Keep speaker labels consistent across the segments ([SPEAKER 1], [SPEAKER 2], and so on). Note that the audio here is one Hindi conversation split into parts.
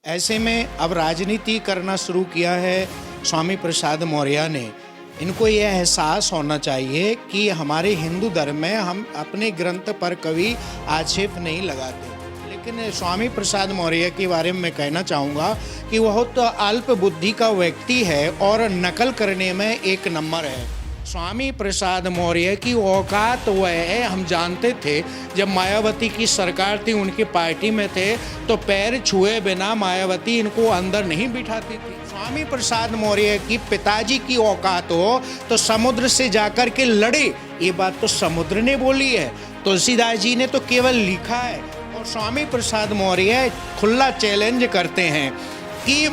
[SPEAKER 1] ऐसे में अब राजनीति करना शुरू किया है स्वामी प्रसाद मौर्य ने। इनको ये एहसास होना चाहिए कि हमारे हिंदू धर्म में हम अपने ग्रंथ पर कभी आक्षेप नहीं लगाते। लेकिन स्वामी प्रसाद मौर्य के बारे में मैं कहना चाहूँगा कि वह तो अल्प बुद्धि का व्यक्ति है और नकल करने में एक नंबर है। स्वामी प्रसाद मौर्य की औकात वह है, हम जानते थे जब मायावती की सरकार थी, उनकी पार्टी में थे तो पैर छुए बिना मायावती इनको अंदर नहीं बिठाती थी। स्वामी प्रसाद मौर्य की पिताजी की औकात हो तो समुद्र से जाकर के लड़े, ये बात तो समुद्र ने बोली है, तुलसीदास जी ने तो केवल लिखा है। और स्वामी प्रसाद मौर्य खुला चैलेंज करते हैं कि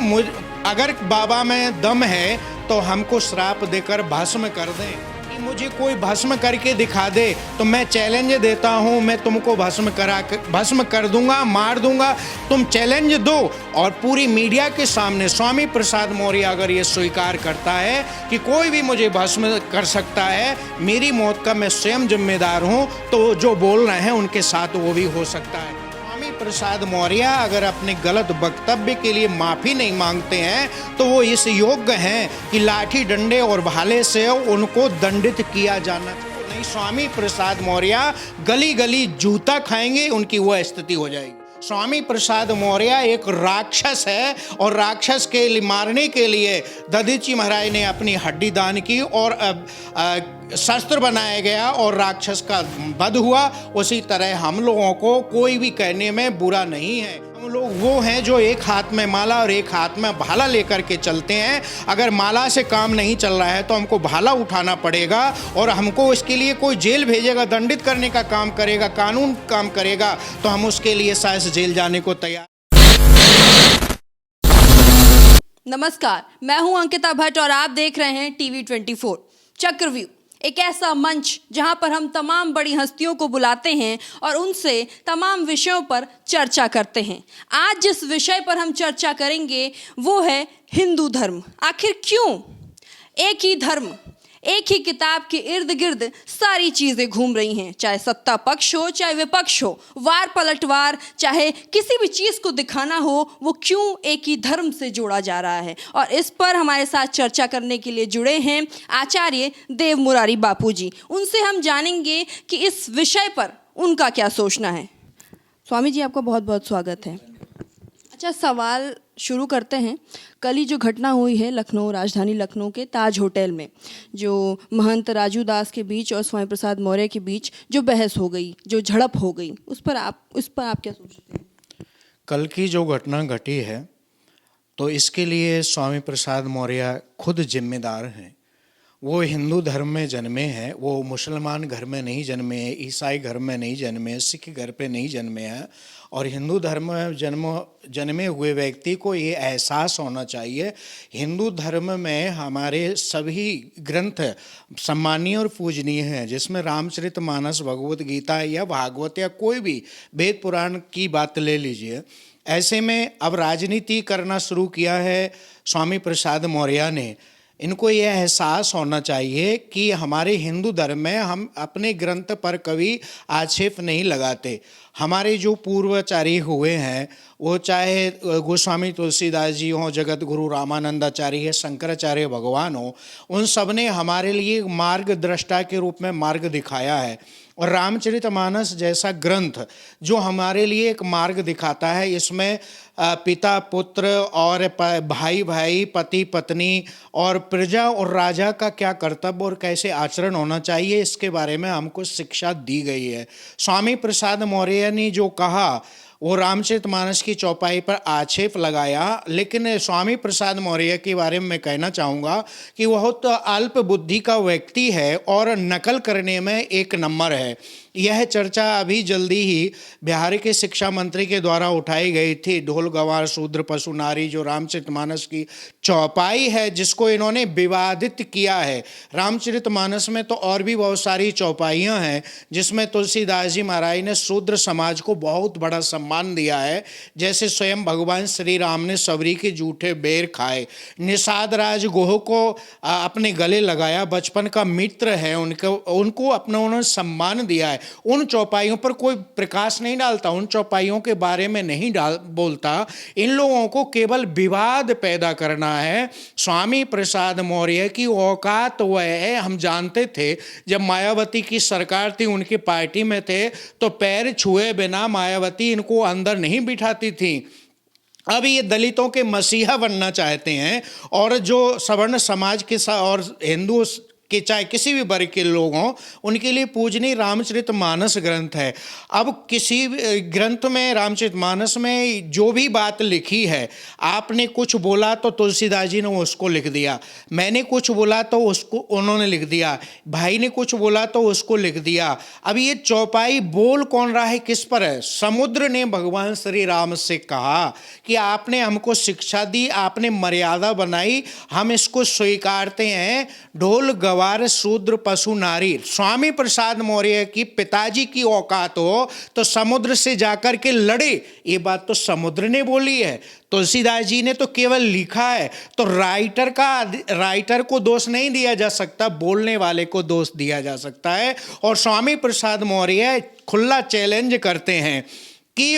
[SPEAKER 1] अगर बाबा में दम है तो हमको श्राप देकर भस्म कर दें, कि मुझे कोई भस्म करके दिखा दे तो मैं चैलेंज देता हूं, मैं तुमको भस्म कर दूंगा, मार दूंगा, तुम चैलेंज दो। और पूरी मीडिया के सामने स्वामी प्रसाद मौर्य अगर ये स्वीकार करता है कि कोई भी मुझे भस्म कर सकता है, मेरी मौत का मैं स्वयं जिम्मेदार हूं, तो जो बोल रहे हैं उनके साथ वो भी हो सकता है। स्वामी प्रसाद मौर्य अगर अपने गलत वक्तव्य के लिए माफ़ी नहीं मांगते हैं तो वो इस योग्य हैं कि लाठी डंडे और भाले से उनको दंडित किया जाना चाहिए। नहीं, स्वामी प्रसाद मौर्य गली गली जूता खाएंगे, उनकी वह स्थिति हो जाएगी। स्वामी प्रसाद मौर्य एक राक्षस है और राक्षस के लिए मारने के लिए दधीची महाराज ने अपनी हड्डी दान की और शस्त्र बनाया गया और राक्षस का वध हुआ। उसी तरह हम लोगों को कोई भी कहने में बुरा नहीं है। हम लोग वो हैं जो एक हाथ में माला और एक हाथ में भाला लेकर के चलते हैं। अगर माला से काम नहीं चल रहा है तो हमको भाला उठाना पड़ेगा और हमको इसके लिए कोई जेल भेजेगा, दंडित करने का काम करेगा, कानून काम करेगा तो हम उसके लिए शायद जेल जाने को तैयार।
[SPEAKER 2] नमस्कार, मैं हूं अंकिता भट्ट और आप देख रहे हैं टीवी 24 चक्रव्यूह, एक ऐसा मंच जहां पर हम तमाम बड़ी हस्तियों को बुलाते हैं और उनसे तमाम विषयों पर चर्चा करते हैं। आज जिस विषय पर हम चर्चा करेंगे वो है हिंदू धर्म। आखिर क्यों एक ही धर्म, एक ही किताब के इर्द गिर्द सारी चीज़ें घूम रही हैं, चाहे सत्ता पक्ष हो चाहे विपक्ष हो, वार पलटवार, चाहे किसी भी चीज़ को दिखाना हो, वो क्यों एक ही धर्म से जोड़ा जा रहा है। और इस पर हमारे साथ चर्चा करने के लिए जुड़े हैं आचार्य देव मुरारी बापू जी। उनसे हम जानेंगे कि इस विषय पर उनका क्या सोचना है। स्वामी जी, आपका बहुत बहुत स्वागत है। अच्छा, सवाल शुरू करते हैं। कल ही जो घटना हुई है लखनऊ, राजधानी लखनऊ के ताज होटल में, जो महंत राजू दास के बीच और स्वामी प्रसाद मौर्य के बीच जो बहस हो गई, जो झड़प हो गई, उस पर आप क्या सोचते हैं?
[SPEAKER 1] कल की जो घटना घटी है तो इसके लिए स्वामी प्रसाद मौर्य खुद जिम्मेदार हैं। वो हिंदू धर्म में जन्मे हैं, वो मुसलमान घर में नहीं जन्मे हैं, ईसाई घर में नहीं जन्मे हैं, सिख घर पे नहीं जन्मे हैं। और हिंदू धर्म में जन्मे हुए व्यक्ति को ये एहसास होना चाहिए हिंदू धर्म में हमारे सभी ग्रंथ सम्मानीय और पूजनीय हैं, जिसमें रामचरितमानस, भगवत गीता या भागवत या कोई भी वेद पुराण की बात ले लीजिए। ऐसे में अब राजनीति करना शुरू किया है स्वामी प्रसाद मौर्य ने। इनको ये एहसास होना चाहिए कि हमारे हिंदू धर्म में हम अपने ग्रंथ पर कभी आक्षेप नहीं लगाते। हमारे जो पूर्वाचार्य हुए हैं, वो चाहे गोस्वामी तुलसीदास जी हों, जगत गुरु रामानंदाचार्य, शंकराचार्य भगवान हो, उन सब ने हमारे लिए मार्गदृष्टा के रूप में मार्ग दिखाया है। और रामचरितमानस जैसा ग्रंथ जो हमारे लिए एक मार्ग दिखाता है, इसमें पिता पुत्र और भाई भाई, पति पत्नी और प्रजा और राजा का क्या कर्तव्य और कैसे आचरण होना चाहिए, इसके बारे में हमको शिक्षा दी गई है। स्वामी प्रसाद मौर्य ने जो कहा वो रामचरितमानस की चौपाई पर आक्षेप लगाया, लेकिन स्वामी प्रसाद मौर्य के बारे में मैं कहना चाहूँगा कि वह तो अल्प बुद्धि का व्यक्ति है और नकल करने में एक नंबर है। यह चर्चा अभी जल्दी ही बिहार के शिक्षा मंत्री के द्वारा उठाई गई थी। ढोल गवार शूद्र पशु नारी जो रामचरितमानस की चौपाई है, जिसको इन्होंने विवादित किया है। रामचरितमानस में तो और भी बहुत सारी चौपाइयाँ हैं जिसमें तुलसीदास जी महाराज ने शूद्र समाज को बहुत बड़ा सम्मान दिया है। जैसे स्वयं भगवान श्री राम ने सबरी के जूठे बेर खाए, निषाद राज गोह को अपने गले लगाया, बचपन का मित्र है, उनको अपना उन्होंने सम्मान दिया है। है, उन चौपाइयों पर कोई प्रकाश नहीं डालता, उन चौपाइयों के बारे में नहीं बोलता। इन लोगों को केवल विवाद पैदा करना है। स्वामी प्रसाद मौर्य की औकात वह है, हम जानते थे जब मायावती की सरकार थी, उनकी पार्टी में थे, तो पैर छुए बिना मायावती इनको अंदर नहीं बिठाती थी। अब ये दलितों के मसीहा बनना चाहते हैं, और जो सवर्ण समाज के साथ और हिंदू कि चाहे किसी भी वर्ग के लोग हों, उनके लिए पूजनीय रामचरितमानस ग्रंथ है। अब किसी ग्रंथ में, रामचरितमानस में जो भी बात लिखी है, आपने कुछ बोला तो तुलसीदास जी ने उसको लिख दिया, मैंने कुछ बोला तो उसको उन्होंने लिख दिया, भाई ने कुछ बोला तो उसको लिख दिया। अब ये चौपाई बोल कौन रहा है, किस पर है? समुद्र ने भगवान श्री राम से कहा कि आपने हमको शिक्षा दी, आपने मर्यादा बनाई, हम इसको स्वीकारते हैं। ढोल गवार शूद्र पशु नारी। स्वामी प्रसाद मौर्य की पिताजी की औकात हो तो समुद्र से जाकर के लड़े, ये बात तो समुद्र ने बोली है, तुलसीदास जी ने तो केवल लिखा है। तो राइटर को दोष नहीं दिया जा सकता, बोलने वाले को दोष दिया जा सकता है। और स्वामी प्रसाद मौर्य खुला चैलेंज करते हैं कि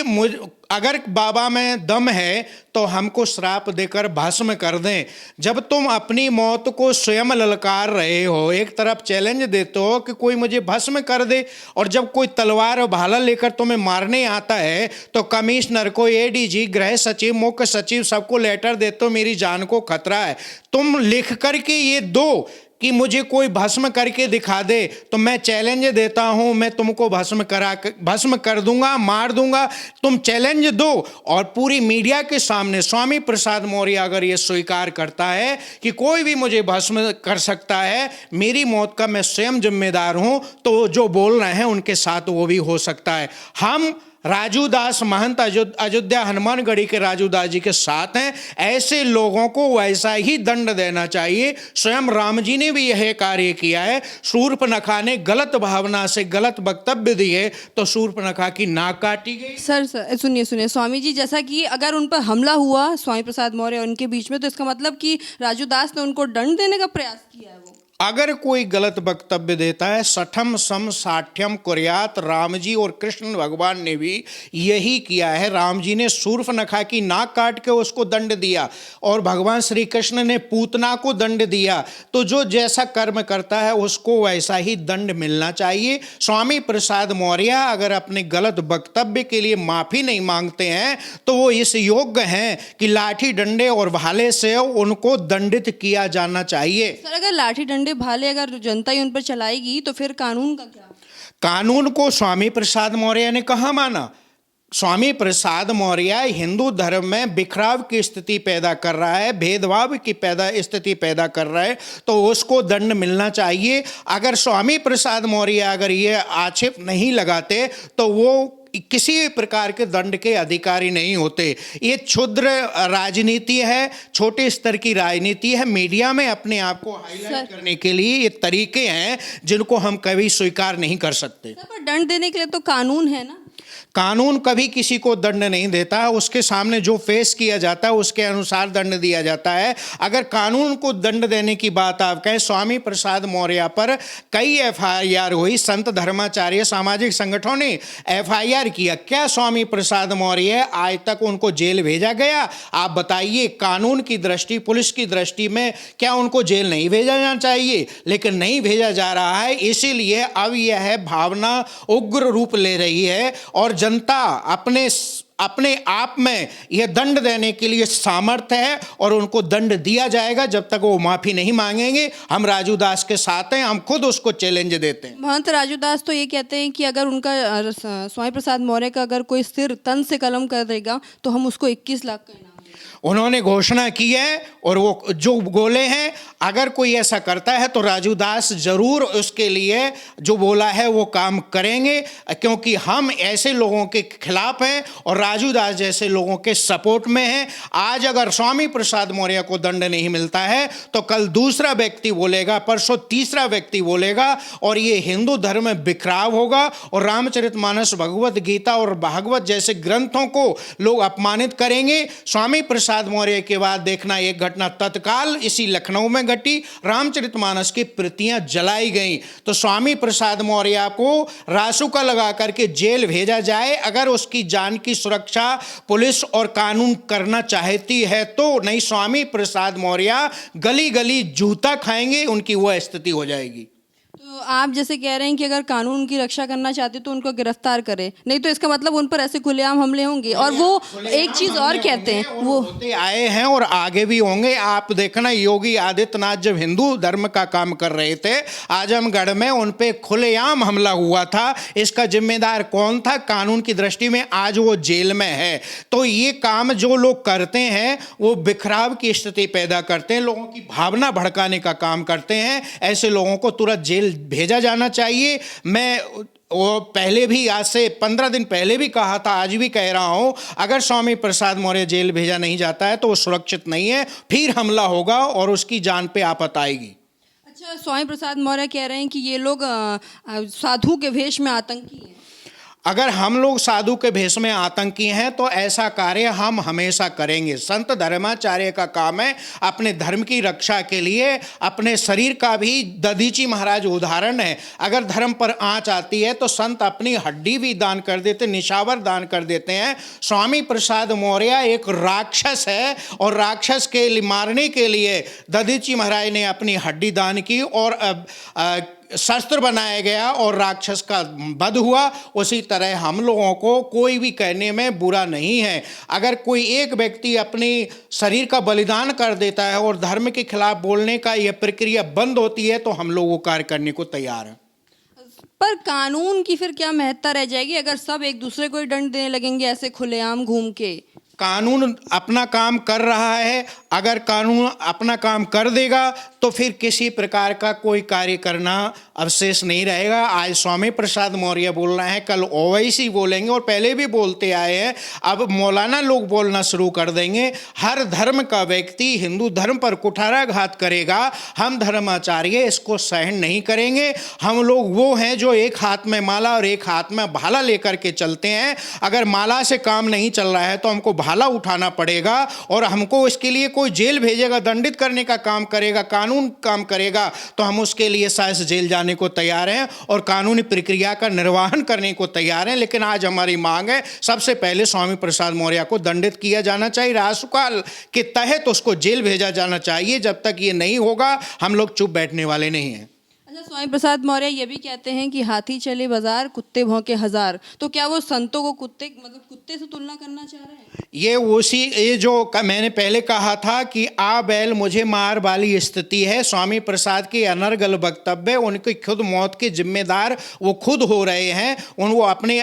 [SPEAKER 1] अगर बाबा में दम है तो हमको श्राप देकर भस्म कर दें। जब तुम अपनी मौत को स्वयं ललकार रहे हो, एक तरफ चैलेंज देते हो कि कोई मुझे भस्म कर दे, और जब कोई तलवार और भाला लेकर तुम्हें मारने आता है तो कमिश्नर को, एडीजी, गृह सचिव, मुख्य सचिव, सबको लेटर देते हो मेरी जान को खतरा है। तुम लिख करके ये दो कि मुझे कोई भस्म करके दिखा दे, तो मैं चैलेंज देता हूं, मैं तुमको भस्म कर दूंगा, मार दूंगा। तुम चैलेंज दो, और पूरी मीडिया के सामने स्वामी प्रसाद मौर्य अगर ये स्वीकार करता है कि कोई भी मुझे भस्म कर सकता है, मेरी मौत का मैं स्वयं जिम्मेदार हूं, तो जो बोल रहे हैं उनके साथ वो भी हो सकता है। हम राजू दास महंत अयोध्या हनुमानगढ़ी के राजू दास जी के साथ हैं। ऐसे लोगों को वैसा ही दंड देना चाहिए। स्वयं राम जी ने भी यह कार्य किया है। शूर्पणखा ने गलत भावना से गलत वक्तव्य दिए तो शूर्पणखा की नाक काटी गई।
[SPEAKER 2] सर सुनिए स्वामी जी, जैसा कि अगर उन पर हमला हुआ स्वामी प्रसाद मौर्य और उनके बीच में, तो इसका मतलब कि राजू दास ने उनको दंड देने का प्रयास किया है। वो
[SPEAKER 1] अगर कोई गलत वक्तव्य देता है, सठम सम साठ्यम कुर्यात, राम जी और कृष्ण भगवान ने भी यही किया है। राम जी ने शूर्पणखा की नाक काट के उसको दंड दिया, और भगवान श्री कृष्ण ने पूतना को दंड दिया। तो जो जैसा कर्म करता है उसको वैसा ही दंड मिलना चाहिए। स्वामी प्रसाद मौर्य अगर अपने गलत वक्तव्य के लिए माफी नहीं मांगते हैं तो वो इस योग्य हैं कि लाठी डंडे और भाले से उनको दंडित किया जाना चाहिए।
[SPEAKER 2] सर, अगर लाठी डंडे भाले अगर जनता ही उन पर चलाएगी तो फिर कानून का क्या?
[SPEAKER 1] कानून को स्वामी प्रसाद मौर्य ने कहाँ माना? स्वामी प्रसाद मौर्य हिंदू धर्म में बिखराव की स्थिति पैदा कर रहा है, भेदभाव की स्थिति पैदा कर रहा है, तो उसको दंड मिलना चाहिए। अगर स्वामी प्रसाद मौर्य अगर ये आक्षेप नहीं लगाते तो वो किसी प्रकार के दंड के अधिकारी नहीं होते। ये क्षुद्र राजनीति है, छोटे स्तर की राजनीति है। मीडिया में अपने आप को हाईलाइट करने के लिए ये तरीके हैं जिनको हम कभी स्वीकार नहीं कर सकते।
[SPEAKER 2] पर दंड देने के लिए तो कानून है ना।
[SPEAKER 1] कानून कभी किसी को दंड नहीं देता, उसके सामने जो फेस किया जाता है उसके अनुसार दंड दिया जाता है। अगर कानून को दंड देने की बात आप कहें, स्वामी प्रसाद मौर्य पर कई FIR हुई, संत धर्माचार्य सामाजिक संगठनों ने FIR किया। क्या स्वामी प्रसाद मौर्य आज तक उनको जेल भेजा गया? आप बताइए, कानून की दृष्टि, पुलिस की दृष्टि में क्या उनको जेल नहीं भेजा जाना चाहिए? लेकिन नहीं भेजा जा रहा है। इसीलिए अब यह भावना उग्र रूप ले रही है और जनता अपने आप में यह दंड देने के लिए सामर्थ्य है और उनको दंड दिया जाएगा। जब तक वो माफी नहीं मांगेंगे, हम राजू दास के साथ हैं, हम खुद उसको चैलेंज देते हैं।
[SPEAKER 2] महंत राजू दास तो ये कहते हैं कि अगर उनका स्वामी प्रसाद मौर्य का अगर कोई सिर तन से कलम कर देगा तो हम उसको 21 लाख का इनाम देंगे।
[SPEAKER 1] उन्होंने घोषणा की है और वो जो बोले हैं, अगर कोई ऐसा करता है तो राजू दास जरूर उसके लिए जो बोला है वो काम करेंगे, क्योंकि हम ऐसे लोगों के खिलाफ हैं और राजू दास जैसे लोगों के सपोर्ट में हैं। आज अगर स्वामी प्रसाद मौर्य को दंड नहीं मिलता है तो कल दूसरा व्यक्ति बोलेगा, परसों तीसरा व्यक्ति बोलेगा, और ये हिंदू धर्म में बिखराव होगा और रामचरितमानस, भगवत गीता और भागवत जैसे ग्रंथों को लोग अपमानित करेंगे। स्वामी प्रसाद मौर्य के बाद देखना एक घटना तत्काल इसी लखनऊ में घटी, रामचरितमानस की प्रतियां जलाई गई। तो स्वामी प्रसाद मौर्य को रासुका लगा करके जेल भेजा जाए अगर उसकी जान की सुरक्षा पुलिस और कानून करना चाहती है तो, नहीं स्वामी प्रसाद मौर्य गली गली जूता खाएंगे, उनकी वह स्थिति हो जाएगी।
[SPEAKER 2] तो आप जैसे कह रहे हैं कि अगर कानून की रक्षा करना चाहते तो उनको गिरफ्तार करें, नहीं तो इसका मतलब उन पर ऐसे खुलेआम हमले होंगे। और वो एक चीज और कहते हैं, वो
[SPEAKER 1] होते आए हैं और आगे भी होंगे। आप देखना योगी आदित्यनाथ जब हिंदू धर्म का काम कर रहे थे आजमगढ़ में, उन पे खुलेआम हमला हुआ था। इसका जिम्मेदार कौन था? कानून की दृष्टि में आज वो जेल में है। तो ये काम जो लोग करते हैं वो बिखराव की स्थिति पैदा करते हैं, लोगों की भावना भड़काने का काम करते हैं। ऐसे लोगों को तुरंत जेल भेजा जाना चाहिए। मैं वो पहले भी, आज से 15 दिन पहले भी कहा था, आज भी कह रहा हूं, अगर स्वामी प्रसाद मौर्य जेल भेजा नहीं जाता है तो वो सुरक्षित नहीं है, फिर हमला होगा और उसकी जान पे आफत आएगी।
[SPEAKER 2] अच्छा, स्वामी प्रसाद मौर्य कह रहे हैं कि ये लोग साधु के भेष में आतंकी हैं।
[SPEAKER 1] अगर हम लोग साधु के भेष में आतंकी हैं तो ऐसा कार्य हम हमेशा करेंगे। संत धर्माचार्य का काम है अपने धर्म की रक्षा के लिए अपने शरीर का भी, दधीची महाराज उदाहरण है। अगर धर्म पर आंच आती है तो संत अपनी हड्डी भी दान कर देते, निशावर दान कर देते हैं। स्वामी प्रसाद मौर्य एक राक्षस है और राक्षस के मारने के लिए दधीची महाराज ने अपनी हड्डी दान की और शस्त्र बनाया गया और राक्षस का वध हुआ। उसी तरह हम लोगों को कोई भी कहने में बुरा नहीं है। अगर कोई एक व्यक्ति अपनी शरीर का बलिदान कर देता है और धर्म के खिलाफ बोलने का यह प्रक्रिया बंद होती है तो हम लोग वो कार्य करने को तैयार हैं।
[SPEAKER 2] पर कानून की फिर क्या महत्ता रह जाएगी अगर सब एक दूसरे को ही दंड देने लगेंगे ऐसे खुलेआम घूम के?
[SPEAKER 1] कानून अपना काम कर रहा है, अगर कानून अपना काम कर देगा तो फिर किसी प्रकार का कोई कार्य करना अवशेष नहीं रहेगा। आज स्वामी प्रसाद मौर्य बोल रहे हैं, कल ओवैसी बोलेंगे और पहले भी बोलते आए हैं, अब मौलाना लोग बोलना शुरू कर देंगे। हर धर्म का व्यक्ति हिंदू धर्म पर कुठाराघात करेगा, हम धर्माचार्य इसको सहन नहीं करेंगे। हम लोग वो हैं जो एक हाथ में माला और एक हाथ में भाला लेकर के चलते हैं। अगर माला से काम नहीं चल रहा है तो हमको भाला उठाना पड़ेगा और हमको इसके लिए कोई जेल भेजेगा, दंडित करने का काम करेगा, कानून काम करेगा तो हम उसके लिए शायद जेल जाने को तैयार हैं और कानूनी प्रक्रिया का निर्वहन करने को तैयार हैं। लेकिन आज हमारी मांग है सबसे पहले स्वामी प्रसाद मौर्य को दंडित किया जाना चाहिए, रासुका के तहत उसको जेल भेजा जाना चाहिए। जब तक ये नहीं होगा हम लोग चुप बैठने वाले नहीं हैं।
[SPEAKER 2] अच्छा, स्वामी प्रसाद मौर्य ये भी कहते हैं कि हाथी चले बाजार कुत्ते भौंके हजार, तो क्या वो संतों को कुत्ते से तुलना करना चाह रहे हैं?
[SPEAKER 1] ये जो मैंने पहले कहा था कि आ बैल मुझे मार वाली स्थिति है। स्वामी प्रसाद के अनर्गल वक्तव्य, उनकी खुद मौत के जिम्मेदार वो खुद हो रहे हैं। वो अपने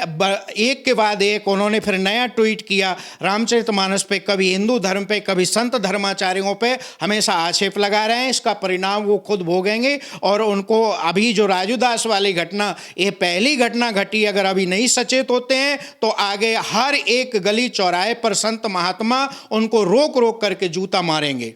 [SPEAKER 1] एक के बाद एक उन्होंने फिर नया ट्वीट किया रामचरितमानस पे, कभी हिंदू धर्म पे, कभी संत धर्माचार्यों पे हमेशा आक्षेप लगा रहे हैं। इसका परिणाम वो खुद भोगेंगे और उनको अभी जो राजू दास वाली घटना, ये पहली घटना घटी, अगर अभी नहीं सचेत होते हैं तो आगे हर एक गली चौराहे पर संत महात्मा उनको रोक रोक करके जूता मारेंगे।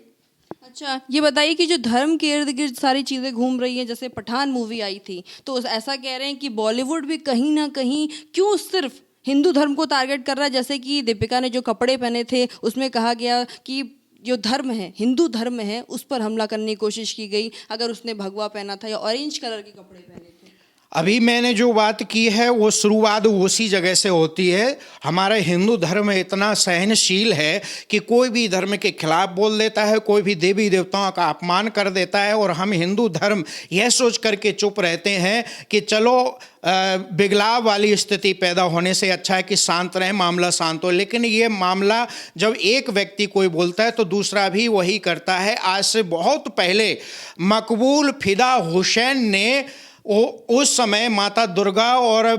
[SPEAKER 2] अच्छा, ये बताइए कि जो धर्म के इर्द गिर्द सारी चीज़ें घूम रही हैं, जैसे पठान मूवी आई थी तो ऐसा कह रहे हैं कि बॉलीवुड भी कहीं ना कहीं क्यों सिर्फ हिंदू धर्म को टारगेट कर रहा है। जैसे कि दीपिका ने जो कपड़े पहने थे उसमें कहा गया कि जो धर्म है, हिंदू धर्म है, उस पर हमला करने की कोशिश की गई अगर उसने भगवा पहना था या ऑरेंज कलर के कपड़े पहने थे।
[SPEAKER 1] अभी मैंने जो बात की है वो शुरुआत उसी जगह से होती है। हमारा हिंदू धर्म इतना सहनशील है कि कोई भी धर्म के खिलाफ बोल देता है, कोई भी देवी देवताओं का अपमान कर देता है और हम हिंदू धर्म यह सोच करके चुप रहते हैं कि चलो बिगलाव वाली स्थिति पैदा होने से अच्छा है कि शांत रहे, मामला शांत हो। लेकिन ये मामला जब एक व्यक्ति कोई बोलता है तो दूसरा भी वही करता है। आज से बहुत पहले मकबूल फिदा हुसैन ने उस समय माता दुर्गा और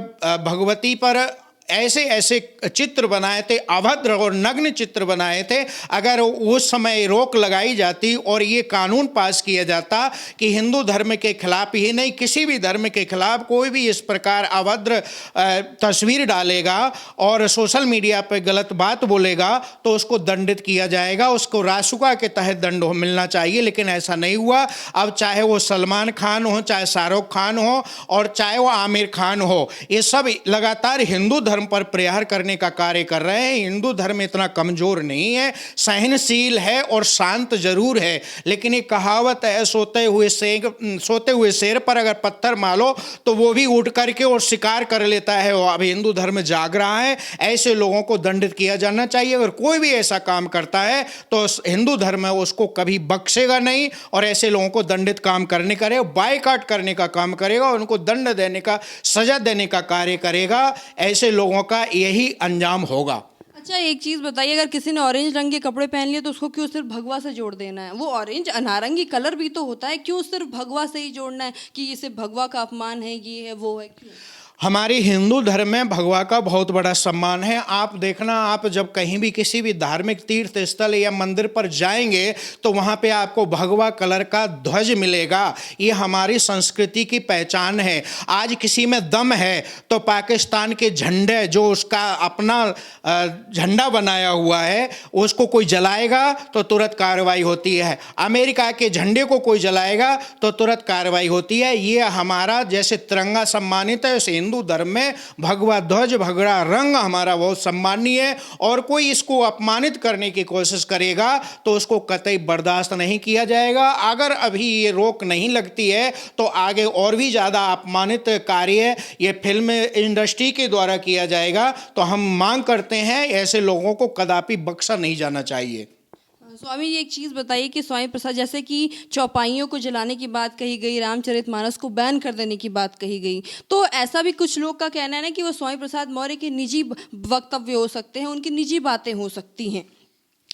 [SPEAKER 1] भगवती पर ऐसे ऐसे चित्र बनाए थे, अभद्र और नग्न चित्र बनाए थे। अगर उस समय रोक लगाई जाती और ये कानून पास किया जाता कि हिंदू धर्म के खिलाफ ही नहीं, किसी भी धर्म के खिलाफ कोई भी इस प्रकार अभद्र तस्वीर डालेगा और सोशल मीडिया पर गलत बात बोलेगा तो उसको दंडित किया जाएगा, उसको रासुका के तहत दंड मिलना चाहिए। लेकिन ऐसा नहीं हुआ। अब चाहे वो सलमान खान हो, चाहे शाहरुख खान हो और चाहे वो आमिर खान हो, ये सब लगातार हिंदू धर्म पर प्रहार करने का कार्य कर रहे हैं। हिंदू धर्म इतना कमजोर नहीं है, सहनशील है और शांत जरूर है, लेकिन ये कहावत है, सोते हुए शेर पर अगर पत्थर मारो तो वो भी उठ करके और शिकार कर लेता है। और अब हिंदू धर्म जाग रहा है, ऐसे लोगों को दंडित किया जाना चाहिए। अगर कोई भी ऐसा काम करता है तो हिंदू धर्म है उसको कभी बख्शेगा नहीं और ऐसे लोगों को दंडित काम करने करेगा, बायकॉट करने का काम करेगा और उनको दंड देने का, सजा देने का कार्य करेगा। ऐसे लोगों का यही अंजाम होगा।
[SPEAKER 2] अच्छा, एक चीज बताइए, अगर किसी ने ऑरेंज रंग के कपड़े पहन लिए तो उसको क्यों सिर्फ भगवा से जोड़ देना है? वो ऑरेंज नारंगी कलर भी तो होता है, क्यों सिर्फ भगवा से ही जोड़ना है कि ये सिर्फ भगवा का अपमान है, ये है वो है, क्यों?
[SPEAKER 1] हमारी हिंदू धर्म में भगवा का बहुत बड़ा सम्मान है। आप देखना, आप जब कहीं भी किसी भी धार्मिक तीर्थ स्थल या मंदिर पर जाएंगे तो वहाँ पे आपको भगवा कलर का ध्वज मिलेगा। ये हमारी संस्कृति की पहचान है। आज किसी में दम है तो पाकिस्तान के झंडे, जो उसका अपना झंडा बनाया हुआ है, उसको कोई जलाएगा तो तुरंत कार्रवाई होती है। अमेरिका के झंडे को कोई जलाएगा तो तुरंत कार्रवाई होती है। ये हमारा जैसे तिरंगा सम्मानित है, वैसे हिंदू धर्म में भगवा ध्वज, भगवा रंग हमारा बहुत सम्मानीय है और कोई इसको अपमानित करने की कोशिश करेगा तो उसको कतई बर्दाश्त नहीं किया जाएगा। अगर अभी ये रोक नहीं लगती है तो आगे और भी ज़्यादा अपमानित कार्य ये फिल्म इंडस्ट्री के द्वारा किया जाएगा। तो हम मांग करते हैं ऐसे लोगों को कदापि बख्शा नहीं जाना चाहिए।
[SPEAKER 2] स्वामी जी, एक चीज़ बताइए कि स्वामी प्रसाद, जैसे कि चौपाइयों को जलाने की बात कही गई, रामचरितमानस को बैन कर देने की बात कही गई, तो ऐसा भी कुछ लोग का कहना है ना कि वो स्वामी प्रसाद मौर्य के निजी वक्तव्य हो सकते हैं, उनकी निजी बातें हो सकती हैं।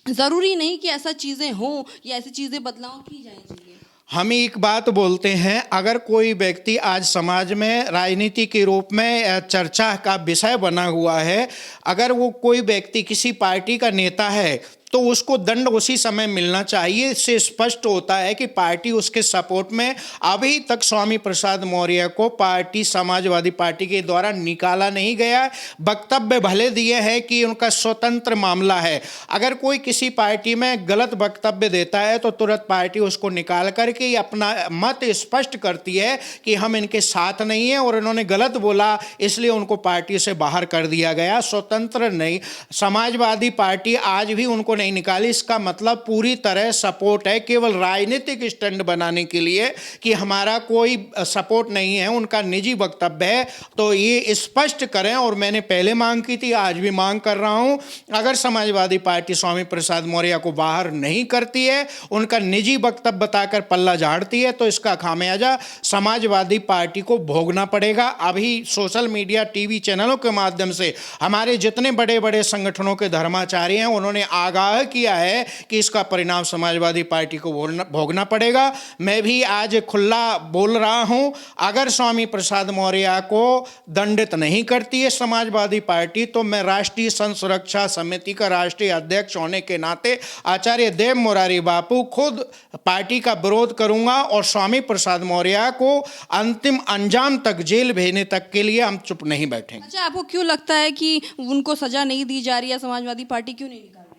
[SPEAKER 2] ज़रूरी नहीं कि ऐसा चीज़ें हों या ऐसी चीज़ें बदलाव की जाएंगी।
[SPEAKER 1] हम एक बात बोलते हैं, अगर कोई व्यक्ति आज समाज में राजनीति के रूप में चर्चा का विषय बना हुआ है, अगर वो कोई व्यक्ति किसी पार्टी का नेता है तो उसको दंड उसी समय मिलना चाहिए। इससे स्पष्ट होता है कि पार्टी उसके सपोर्ट में। अभी तक स्वामी प्रसाद मौर्य को पार्टी, समाजवादी पार्टी के द्वारा निकाला नहीं गया। वक्तव्य भले दिए हैं कि उनका स्वतंत्र मामला है, अगर कोई किसी पार्टी में गलत वक्तव्य देता है तो तुरंत पार्टी उसको निकाल करके अपना मत स्पष्ट करती है कि हम इनके साथ नहीं हैं और इन्होंने गलत बोला, इसलिए उनको पार्टी से बाहर कर दिया गया। स्वतंत्र नहीं, समाजवादी पार्टी आज भी उनको नहीं निकाली। इसका मतलब पूरी तरह सपोर्ट है, केवल राजनीतिक स्टैंड बनाने के लिए कि हमारा कोई सपोर्ट नहीं है, उनका निजी वक्तव्य है। तो ये स्पष्ट करें, और मैंने पहले मांग की थी, आज भी मांग कर रहा हूं, अगर समाजवादी पार्टी स्वामी प्रसाद मौर्य को बाहर नहीं करती है, उनका निजी वक्तव्य बताकर पल्ला झाड़ती है, तो इसका खामियाजा समाजवादी पार्टी को भोगना पड़ेगा। अभी सोशल मीडिया, टीवी चैनलों के माध्यम से हमारे जितने बड़े बड़े संगठनों के धर्माचार्य हैं, उन्होंने आगाह किया है कि इसका परिणाम समाजवादी पार्टी को भोगना पड़ेगा। मैं भी आज खुला बोल रहा हूं, अगर स्वामी प्रसाद मौर्य को दंडित नहीं करती है समाजवादी पार्टी, तो मैं राष्ट्रीय संघ सुरक्षा समिति का राष्ट्रीय अध्यक्ष होने के नाते आचार्य देव मोरारी बापू खुद पार्टी का विरोध करूंगा और स्वामी प्रसाद मौर्य को अंतिम अंजाम तक, जेल भेजने तक के लिए हम चुप नहीं बैठेंगे।
[SPEAKER 2] अच्छा, आपको क्यों लगता है कि उनको सजा नहीं दी जा रही है? समाजवादी पार्टी क्यों नहीं निकाल रही है?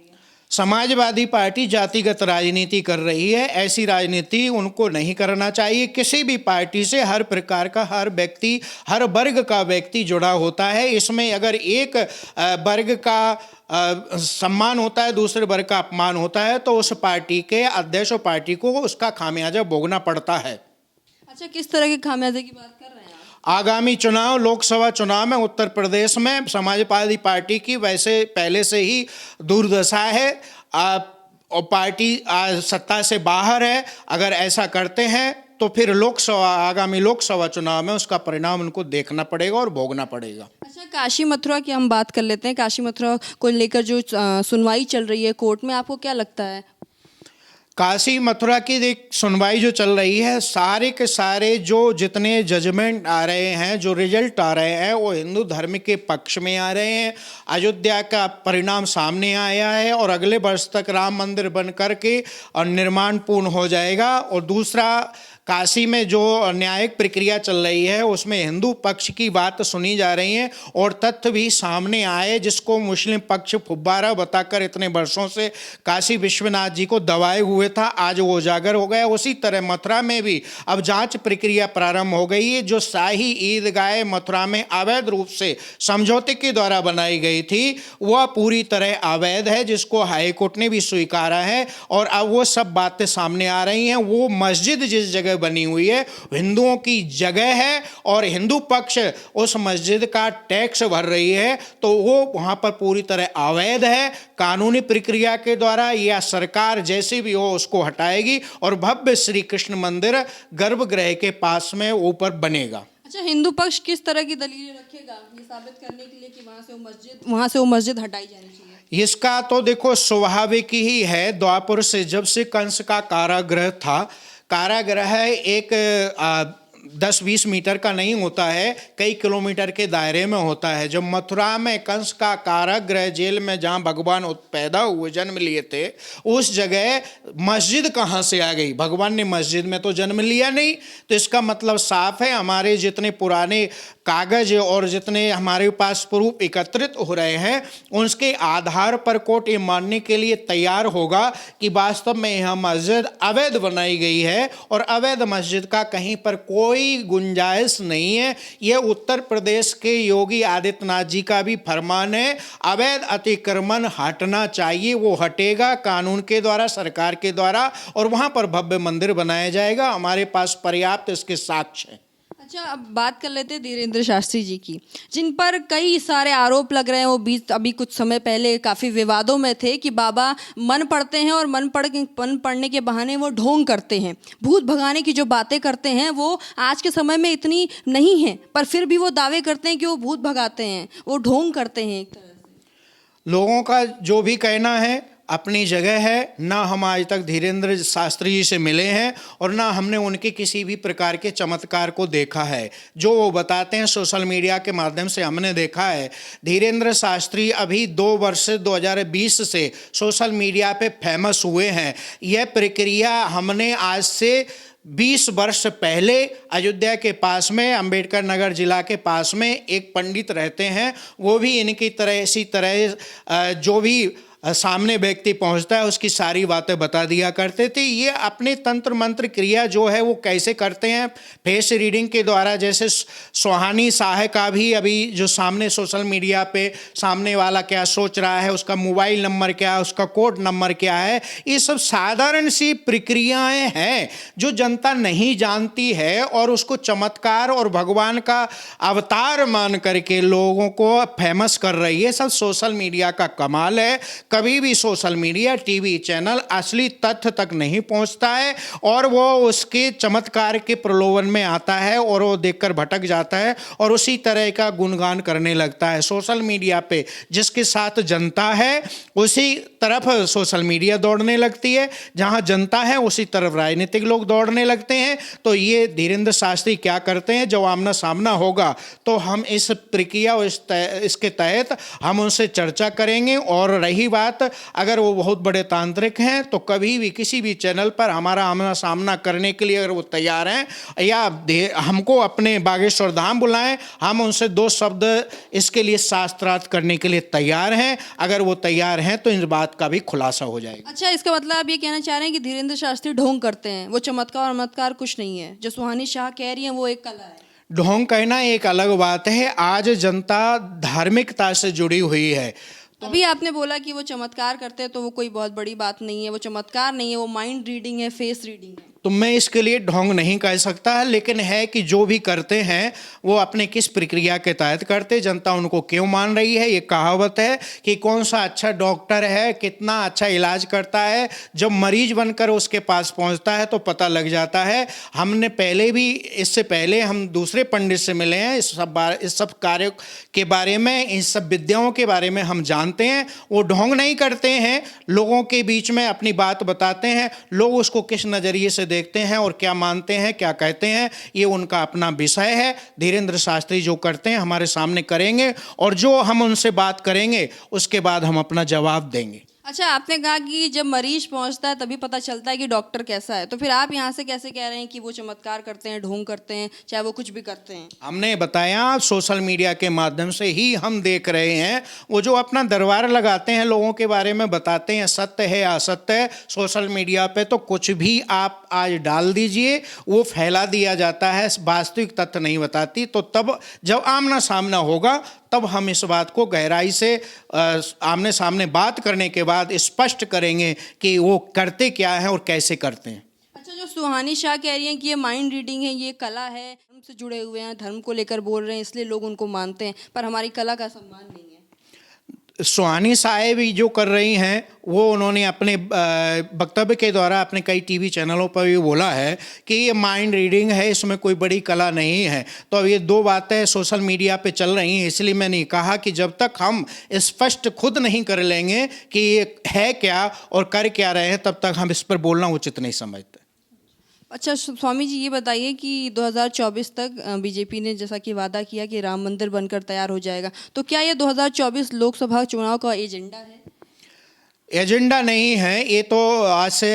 [SPEAKER 1] समाजवादी पार्टी जातिगत राजनीति कर रही है, ऐसी राजनीति उनको नहीं करना चाहिए। किसी भी पार्टी से हर प्रकार का, हर व्यक्ति, हर वर्ग का व्यक्ति जुड़ा होता है। इसमें अगर एक वर्ग का सम्मान होता है, दूसरे वर्ग का अपमान होता है, तो उस पार्टी के अध्यक्ष और पार्टी को उसका खामियाजा भोगना पड़ता है।
[SPEAKER 2] अच्छा, किस तरह के खामियाजे की बात कर रहे हैं?
[SPEAKER 1] आगामी चुनाव, लोकसभा चुनाव में उत्तर प्रदेश में समाजवादी पार्टी की वैसे पहले से ही दुर्दशा है और पार्टी सत्ता से बाहर है। अगर ऐसा करते हैं तो फिर आगामी लोकसभा चुनाव में उसका परिणाम उनको देखना पड़ेगा और भोगना पड़ेगा।
[SPEAKER 2] अच्छा, काशी मथुरा की हम बात कर लेते हैं। काशी मथुरा को लेकर जो सुनवाई चल रही है कोर्ट में, आपको क्या लगता है?
[SPEAKER 1] काशी मथुरा की एक सुनवाई जो चल रही है, सारे के सारे जो जितने जजमेंट आ रहे हैं, जो रिजल्ट आ रहे हैं, वो हिंदू धर्म के पक्ष में आ रहे हैं। अयोध्या का परिणाम सामने आया है और अगले वर्ष तक राम मंदिर बन करके और निर्माण पूर्ण हो जाएगा। और दूसरा, काशी में जो न्यायिक प्रक्रिया चल रही है उसमें हिंदू पक्ष की बात सुनी जा रही है और तथ्य भी सामने आए, जिसको मुस्लिम पक्ष फुब्बारा बताकर इतने वर्षों से काशी विश्वनाथ जी को दबाए हुए था, आज वो उजागर हो गया। उसी तरह मथुरा में भी अब जांच प्रक्रिया प्रारंभ हो गई है। जो शाही ईदगाह मथुरा में अवैध रूप से समझौते के द्वारा बनाई गई थी वह पूरी तरह अवैध है, जिसको हाईकोर्ट ने भी स्वीकारा है। और अब वो सब बातें सामने आ रही हैं। वो मस्जिद जिस जगह बनी हुई है हिंदुओं की जगह है और हिंदू पक्ष उस मस्जिद का टैक्स भर रही है, तो वो वहां पर पूरी तरह अवैध है। कानूनी प्रक्रिया के द्वारा या सरकार जैसी भी हो उसको हटाएगी और भव्य श्री कृष्ण मंदिर गर्भगृह के पास में ऊपर बनेगा।
[SPEAKER 2] अच्छा, हिंदू पक्ष किस तरह की दलीलें रखेगा ये साबित करने के लिए कि वहां से वो मस्जिद हटाई जानी चाहिए?
[SPEAKER 1] इसका तो देखो स्वाभाविक ही है। द्वापर से जब से कंस का कारागृह था, कारागृह एक 10-20 मीटर का नहीं होता है, कई किलोमीटर के दायरे में होता है। जब मथुरा में कंस का कारागृह जेल में जहाँ भगवान पैदा हुए जन्म लिए थे, उस जगह मस्जिद कहाँ से आ गई? भगवान ने मस्जिद में तो जन्म लिया नहीं। तो इसका मतलब साफ है, हमारे जितने पुराने कागज और जितने हमारे पास प्रूफ एकत्रित हो रहे हैं उसके आधार पर कोर्ट ये मानने के लिए तैयार होगा कि वास्तव में यह मस्जिद अवैध बनाई गई है और अवैध मस्जिद का कहीं पर कोई गुंजाइश नहीं है। यह उत्तर प्रदेश के योगी आदित्यनाथ जी का भी फरमान है, अवैध अतिक्रमण हटना चाहिए। वो हटेगा कानून के द्वारा, सरकार के द्वारा, और वहां पर भव्य मंदिर बनाया जाएगा। हमारे पास पर्याप्त इसके साक्ष्य हैं।
[SPEAKER 2] अच्छा, अब बात कर लेते हैं धीरेन्द्र शास्त्री जी की, जिन पर कई सारे आरोप लग रहे हैं। वो अभी कुछ समय पहले काफ़ी विवादों में थे कि बाबा मन पढ़ते हैं और मन पढ़ने के बहाने वो ढोंग करते हैं। भूत भगाने की जो बातें करते हैं वो आज के समय में इतनी नहीं है, पर फिर भी वो दावे करते हैं कि वो भूत भगाते हैं, वो ढोंग करते हैं। एक तरह से
[SPEAKER 1] लोगों का जो भी कहना है अपनी जगह है। ना हम आज तक धीरेन्द्र शास्त्री जी से मिले हैं और ना हमने उनके किसी भी प्रकार के चमत्कार को देखा है। जो वो बताते हैं सोशल मीडिया के माध्यम से हमने देखा है। धीरेन्द्र शास्त्री अभी 2 वर्ष 2020 से सोशल मीडिया पे फेमस हुए हैं। यह प्रक्रिया हमने आज से 20 वर्ष पहले अयोध्या के पास में अंबेडकर नगर जिला के पास में एक पंडित रहते हैं, वो भी इनकी तरह इसी तरह जो भी सामने व्यक्ति पहुंचता है उसकी सारी बातें बता दिया करते थे। ये अपने तंत्र मंत्र क्रिया जो है वो कैसे करते हैं, फेस रीडिंग के द्वारा। जैसे सुहानी शाह का भी अभी जो सामने सोशल मीडिया पे सामने वाला क्या सोच रहा है, उसका मोबाइल नंबर क्या है, उसका कोड नंबर क्या है, ये सब साधारण सी प्रक्रियाएं हैं जो जनता नहीं जानती है और उसको चमत्कार और भगवान का अवतार मान करके लोगों को फेमस कर रही है। सब सोशल मीडिया का कमाल है। कभी भी सोशल मीडिया, टीवी चैनल असली तथ्य तक नहीं पहुंचता है और वो उसके चमत्कार के प्रलोभन में आता है और वो देखकर भटक जाता है और उसी तरह का गुणगान करने लगता है। सोशल मीडिया पे जिसके साथ जनता है उसी तरफ सोशल मीडिया दौड़ने लगती है, जहां जनता है उसी तरफ राजनीतिक लोग दौड़ने लगते हैं। तो ये धीरेन्द्र शास्त्री क्या करते हैं, जब आमना सामना होगा तो हम इस प्रक्रिया और इसके तहत हम उनसे चर्चा करेंगे। और रही बात, अगर वो बहुत बड़े तांत्रिक हैं तो कभी भी किसी भी चैनल पर हमारा आमना सामना करने के लिए अगर वो तैयार हैं या हमको अपने बागेश्वर धाम बुलाएं, हम उनसे 2 शब्द इसके लिए शास्त्रार्थ करने के लिए तैयार हैं। अगर वो तैयार हैं तो इस बात का भी खुलासा हो जाएगा।
[SPEAKER 2] अच्छा, इसका मतलब आप ये कहना चाह रहे हैं कि धीरेन्द्र शास्त्री ढोंग करते हैं, वो चमत्कार कुछ नहीं है। जो सुहानी शाह कह रही है वो एक कला है।
[SPEAKER 1] ढोंग कहना एक अलग बात है। आज जनता धार्मिकता से जुड़ी हुई है।
[SPEAKER 2] अभी आपने बोला कि वो चमत्कार करते हैं, तो वो कोई बहुत बड़ी बात नहीं है, वो चमत्कार नहीं है, वो माइंड रीडिंग है, फेस रीडिंग है।
[SPEAKER 1] तो मैं इसके लिए ढोंग नहीं कह सकता है, लेकिन है कि जो भी करते हैं वो अपने किस प्रक्रिया के तहत करते, जनता उनको क्यों मान रही है। ये कहावत है कि कौन सा अच्छा डॉक्टर है, कितना अच्छा इलाज करता है, जब मरीज बनकर उसके पास पहुंचता है तो पता लग जाता है। हमने पहले भी, इससे पहले हम दूसरे पंडित से मिले हैं, इस सब कार्यों के बारे में, इन सब विद्याओं के बारे में हम जानते हैं। वो ढोंग नहीं करते हैं, लोगों के बीच में अपनी बात बताते हैं। लोग उसको किस नज़रिए से देखते हैं और क्या मानते हैं, क्या कहते हैं, ये उनका अपना विषय है। धीरेन्द्र शास्त्री जो करते हैं हमारे सामने करेंगे और जो हम उनसे बात करेंगे उसके बाद हम अपना जवाब देंगे।
[SPEAKER 2] अच्छा, आपने कहा कि जब मरीज पहुंचता है तभी पता चलता है कि डॉक्टर कैसा है, तो फिर आप यहाँ से कैसे कह रहे हैं कि वो चमत्कार करते हैं, ढोंग करते हैं, चाहे वो कुछ भी करते हैं?
[SPEAKER 1] हमने बताया सोशल मीडिया के माध्यम से ही हम देख रहे हैं। वो जो अपना दरबार लगाते हैं, लोगों के बारे में बताते हैं, सत्य है असत्य है, सोशल मीडिया पे तो कुछ भी आप आज डाल दीजिए, वो फैला दिया जाता है, वास्तविक तथ्य नहीं बताती। तो तब जब आमना सामना होगा तब हम इस बात को गहराई से आमने सामने बात करने के बाद स्पष्ट करेंगे कि वो करते क्या हैं और कैसे करते हैं।
[SPEAKER 2] अच्छा, जो सुहानी शाह कह रही हैं कि ये माइंड रीडिंग है, ये कला है, धर्म से जुड़े हुए हैं, धर्म को लेकर बोल रहे हैं इसलिए लोग उनको मानते हैं, पर हमारी कला का सम्मान नहीं है।
[SPEAKER 1] सुहानी साहेब भी जो कर रही हैं वो उन्होंने अपने वक्तव्य के द्वारा अपने कई टीवी चैनलों पर भी बोला है कि ये माइंड रीडिंग है, इसमें कोई बड़ी कला नहीं है। तो अब ये दो बातें सोशल मीडिया पे चल रही हैं, इसलिए मैंने कहा कि जब तक हम स्पष्ट खुद नहीं कर लेंगे कि ये है क्या और कर क्या रहे हैं, तब तक हम इस पर बोलना उचित नहीं समझते।
[SPEAKER 2] अच्छा स्वामी जी, ये बताइए कि 2024 तक बीजेपी ने जैसा कि वादा किया कि राम मंदिर बनकर तैयार हो जाएगा, तो क्या ये 2024 लोकसभा चुनाव का एजेंडा है?
[SPEAKER 1] एजेंडा नहीं है, ये तो आज से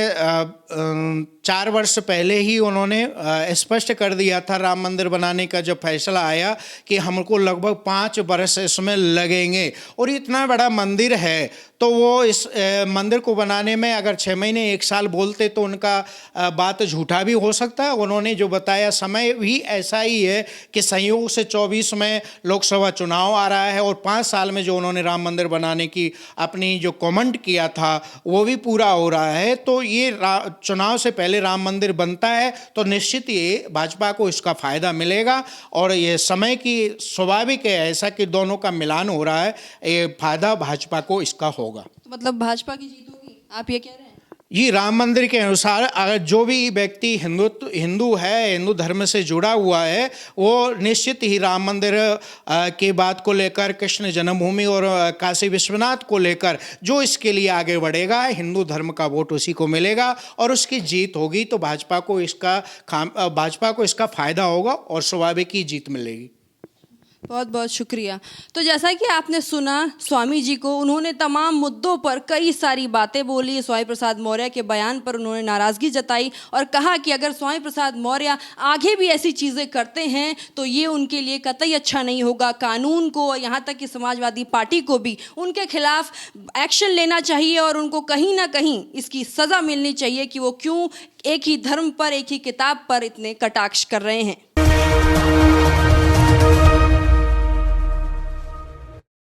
[SPEAKER 1] 4 वर्ष पहले ही उन्होंने स्पष्ट कर दिया था। राम मंदिर बनाने का जब फैसला आया कि हमको लगभग 5 वर्ष इसमें लगेंगे, और इतना बड़ा मंदिर है तो वो इस मंदिर को बनाने में अगर 6 महीने 1 साल बोलते तो उनका बात झूठा भी हो सकता है। उन्होंने जो बताया समय भी ऐसा ही है कि संयोग से 24 में लोकसभा चुनाव आ रहा है, और 5 साल में जो उन्होंने राम मंदिर बनाने की अपनी जो कमेंट किया था वो भी पूरा हो रहा है। तो ये चुनाव से पहले राम मंदिर बनता है तो निश्चित ये भाजपा को इसका फायदा मिलेगा, और ये समय की स्वाभाविक है ऐसा कि दोनों का मिलान हो रहा है, ये फायदा भाजपा को इसका होगा।
[SPEAKER 2] तो मतलब भाजपा की जीत होगी, आप ये कह रहे हैं?
[SPEAKER 1] जी, राम मंदिर के अनुसार अगर जो भी व्यक्ति हिंदू है, हिंदू धर्म से जुड़ा हुआ है, वो निश्चित ही राम मंदिर की बात को लेकर, कृष्ण जन्मभूमि और काशी विश्वनाथ को लेकर जो इसके लिए आगे बढ़ेगा, हिंदू धर्म का वोट उसी को मिलेगा और उसकी जीत होगी। तो भाजपा को इसका फायदा होगा और स्वाभाविक ही जीत मिलेगी।
[SPEAKER 2] बहुत बहुत शुक्रिया। तो जैसा कि आपने सुना स्वामी जी को, उन्होंने तमाम मुद्दों पर कई सारी बातें बोली। स्वामी प्रसाद मौर्य के बयान पर उन्होंने नाराज़गी जताई और कहा कि अगर स्वामी प्रसाद मौर्य आगे भी ऐसी चीज़ें करते हैं तो ये उनके लिए कतई अच्छा नहीं होगा। कानून को, यहाँ तक कि समाजवादी पार्टी को भी उनके खिलाफ एक्शन लेना चाहिए और उनको कहीं ना कहीं इसकी सज़ा मिलनी चाहिए कि वो क्यों एक ही धर्म पर, एक ही किताब पर इतने कटाक्ष कर रहे हैं।